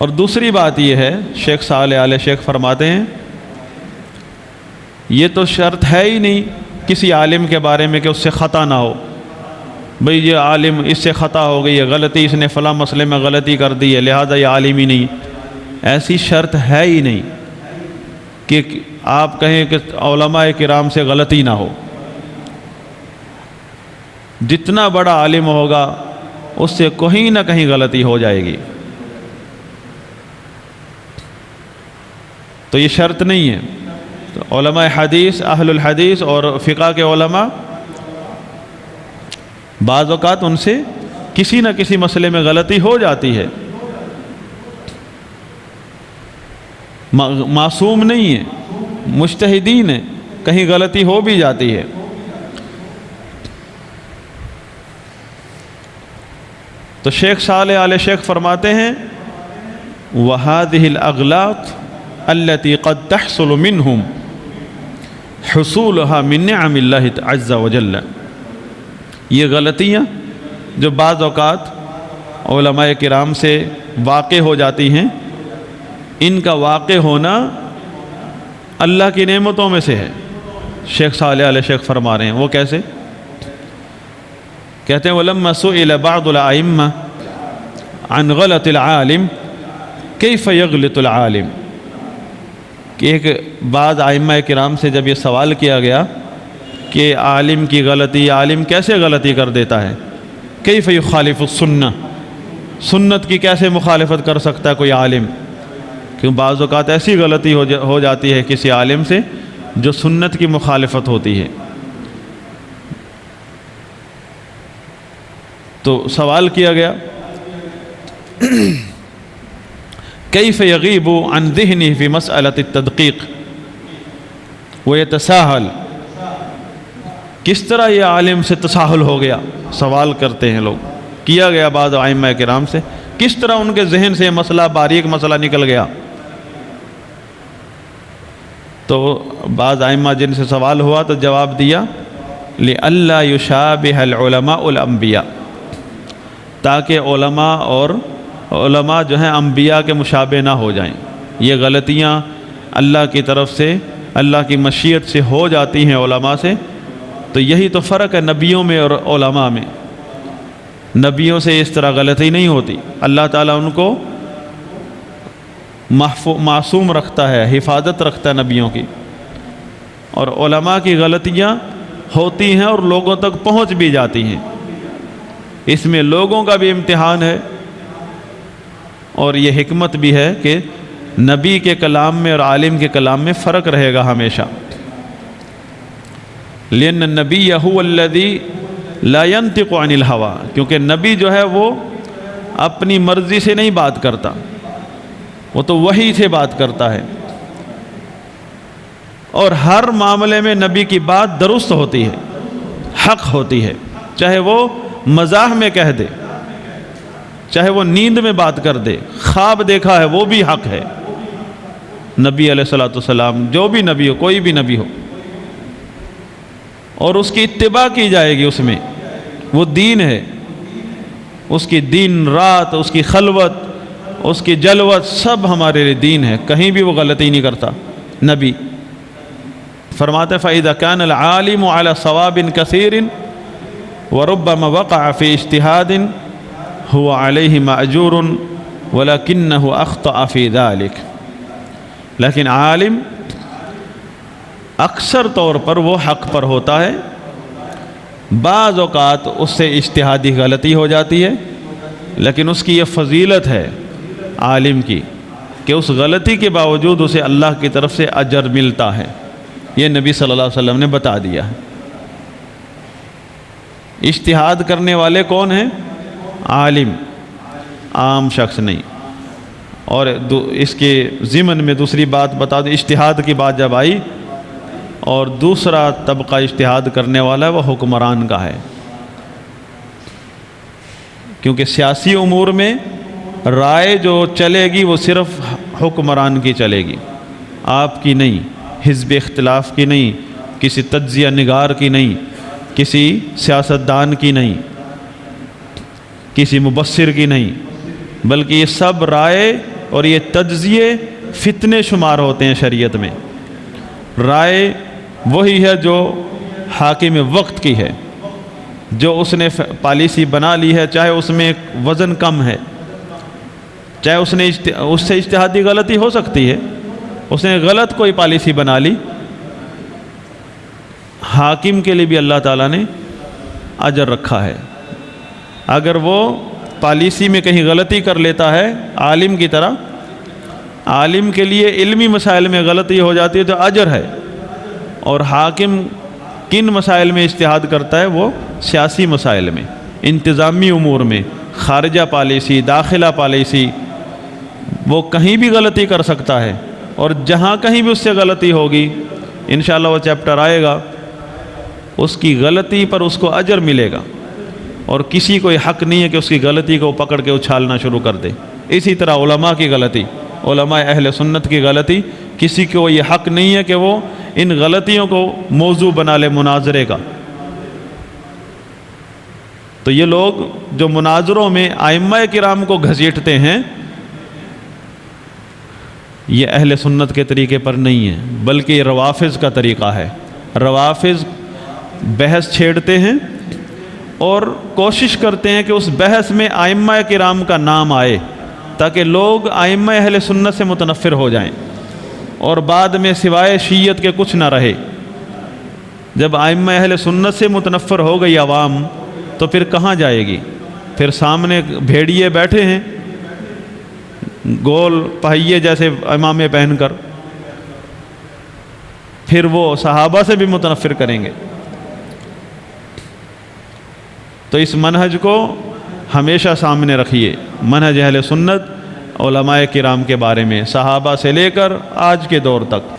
اور دوسری بات یہ ہے، شیخ صالح آل شیخ فرماتے ہیں یہ تو شرط ہے ہی نہیں کسی عالم کے بارے میں کہ اس سے خطا نہ ہو، بھئی یہ عالم اس سے خطا ہو گئی ہے، غلطی، اس نے فلاں مسئلے میں غلطی کر دی ہے لہذا یہ عالم ہی نہیں۔ ایسی شرط ہے ہی نہیں کہ آپ کہیں کہ علماء کرام سے غلطی نہ ہو۔ جتنا بڑا عالم ہوگا اس سے کہیں نہ کہیں غلطی ہو جائے گی، تو یہ شرط نہیں ہے۔ تو علماء حدیث، اہل الحدیث اور فقہ کے علماء بعض اوقات ان سے کسی نہ کسی مسئلے میں غلطی ہو جاتی ہے، معصوم نہیں ہے، مجتہدین ہے، کہیں غلطی ہو بھی جاتی ہے۔ تو شیخ صالح آل شیخ فرماتے ہیں وَهَذِهِ الْأَغْلَاطِ الَّتِي قَدْ تَحْصُلُ مِنْهُمْ حُصُولُهَا مِنْ نِعَمِ اللَّهِ عَزَّ وَجَلَّ، یہ غلطیاں جو بعض اوقات علماء کرام سے واقع ہو جاتی ہیں، ان کا واقع ہونا اللہ کی نعمتوں میں سے ہے۔ شیخ صالح علیہ شیخ فرما رہے ہیں وہ کیسے؟ کہتے ہیں وَلَمَّا سُئِلَ بَعْضُ الْأَئِمَّةِ عَنْ غَلَطِ الْعَالِمِ كَيْفَ يَغْلِطُ الْعَالِمِ، کہ ایک بعض ائمہ کرام سے جب یہ سوال کیا گیا کہ عالم کی غلطی، عالم کیسے غلطی کر دیتا ہے، کیف یخالف السنہ، سنت کی کیسے مخالفت کر سکتا ہے کوئی عالم، کیوں بعض اوقات ایسی غلطی ہو جاتی ہے کسی عالم سے جو سنت کی مخالفت ہوتی ہے۔ تو سوال کیا گیا کیف یغیب عن ذہنہ فی مسئلۃ التدقیق ویتساہل، کس طرح یہ عالم سے تساہل ہو گیا، سوال کرتے ہیں لوگ، کیا گیا بعض ائمہ کرام سے کس طرح ان کے ذہن سے مسئلہ، باریک مسئلہ نکل گیا۔ تو بعض ائمہ جن سے سوال ہوا تو جواب دیا لئلا یشابہ العلماء الانبیاء، تاکہ علماء جو ہیں انبیاء کے مشابہ نہ ہو جائیں۔ یہ غلطیاں اللہ کی طرف سے، اللہ کی مشیت سے ہو جاتی ہیں علماء سے، تو یہی تو فرق ہے نبیوں میں اور علماء میں۔ نبیوں سے اس طرح غلطی نہیں ہوتی، اللہ تعالیٰ ان کو معصوم رکھتا ہے، حفاظت رکھتا ہے نبیوں کی، اور علماء کی غلطیاں ہوتی ہیں اور لوگوں تک پہنچ بھی جاتی ہیں۔ اس میں لوگوں کا بھی امتحان ہے اور یہ حکمت بھی ہے کہ نبی کے کلام میں اور عالم کے کلام میں فرق رہے گا ہمیشہ، لأن النبی هو الذی لا ينطق عن الهوى، کیونکہ نبی جو ہے وہ اپنی مرضی سے نہیں بات کرتا، وہ تو وحی سے بات کرتا ہے، اور ہر معاملے میں نبی کی بات درست ہوتی ہے، حق ہوتی ہے، چاہے وہ مزاح میں کہہ دے، چاہے وہ نیند میں بات کر دے، خواب دیکھا ہے وہ بھی حق ہے۔ نبی علیہ السلام جو بھی نبی ہو، کوئی بھی نبی ہو، اور اس کی اتباع کی جائے گی، اس میں وہ دین ہے، اس کی دن رات، اس کی خلوت، اس کی جلوت، سب ہمارے لیے دین ہے، کہیں بھی وہ غلطی نہیں کرتا نبی۔ فرماتے فَإِذَا كَانَ الْعَالِمُ عَلَى صَوَابٍ كَثِيرٍ وَرُبَّمَا وَقَعَ فِي اجْتِهَادٍ هُوَ عَلَيْهِ مَأْجُورٌ وَلَكِنَّهُ أَخْطَأَ فِي ذَلِكَ، لیکن عالم اکثر طور پر وہ حق پر ہوتا ہے، بعض اوقات اس سے اجتہادی غلطی ہو جاتی ہے، لیکن اس کی یہ فضیلت ہے عالم کی کہ اس غلطی کے باوجود اسے اللہ کی طرف سے اجر ملتا ہے، یہ نبی صلی اللہ علیہ وسلم نے بتا دیا ہے۔ اجتہاد کرنے والے کون ہیں؟ عالم، عام شخص نہیں۔ اور اس کے ضمن میں دوسری بات بتا دیں، اجتہاد کی بات جب آئی، اور دوسرا طبقہ اجتہاد کرنے والا ہے وہ حکمران کا ہے، کیونکہ سیاسی امور میں رائے جو چلے گی وہ صرف حکمران کی چلے گی، آپ کی نہیں، حزب اختلاف کی نہیں، کسی تجزیہ نگار کی نہیں، کسی سیاستدان کی نہیں، کسی مبصر کی نہیں، بلکہ یہ سب رائے اور یہ تجزیے فتنے شمار ہوتے ہیں شریعت میں۔ رائے وہی ہے جو حاکم وقت کی ہے، جو اس نے پالیسی بنا لی ہے، چاہے اس میں وزن کم ہے، چاہے اس سے اجتہادی غلطی ہو سکتی ہے، اس نے غلط کوئی پالیسی بنا لی، حاکم کے لیے بھی اللہ تعالیٰ نے اجر رکھا ہے۔ اگر وہ پالیسی میں کہیں غلطی کر لیتا ہے عالم کی طرح، عالم کے لیے علمی مسائل میں غلطی ہو جاتی ہے تو اجر ہے، اور حاکم کن مسائل میں اجتہاد کرتا ہے؟ وہ سیاسی مسائل میں، انتظامی امور میں، خارجہ پالیسی، داخلہ پالیسی، وہ کہیں بھی غلطی کر سکتا ہے، اور جہاں کہیں بھی اس سے غلطی ہوگی، انشاءاللہ وہ چیپٹر آئے گا، اس کی غلطی پر اس کو اجر ملے گا، اور کسی کو یہ حق نہیں ہے کہ اس کی غلطی کو پکڑ کے اچھالنا شروع کر دے۔ اسی طرح علماء کی غلطی، علماء اہل سنت کی غلطی، کسی کو یہ حق نہیں ہے کہ وہ ان غلطیوں کو موضوع بنا لے مناظرے کا۔ تو یہ لوگ جو مناظروں میں ائمہ کرام کو گھسیٹتے ہیں، یہ اہل سنت کے طریقے پر نہیں ہے، بلکہ یہ روافض کا طریقہ ہے۔ روافض بحث چھیڑتے ہیں اور کوشش کرتے ہیں کہ اس بحث میں ائمہ کرام کا نام آئے، تاکہ لوگ ائمہ اہل سنت سے متنفر ہو جائیں، اور بعد میں سوائے شیعت کے کچھ نہ رہے۔ جب ائمہ اہل سنت سے متنفر ہو گئی عوام، تو پھر کہاں جائے گی؟ پھر سامنے بھیڑیے بیٹھے ہیں گول پہیے جیسے امامے پہن کر، پھر وہ صحابہ سے بھی متنفر کریں گے۔ تو اس منہج کو ہمیشہ سامنے رکھیے، منہج اہل سنت علماء کرام کے بارے میں، صحابہ سے لے کر آج کے دور تک۔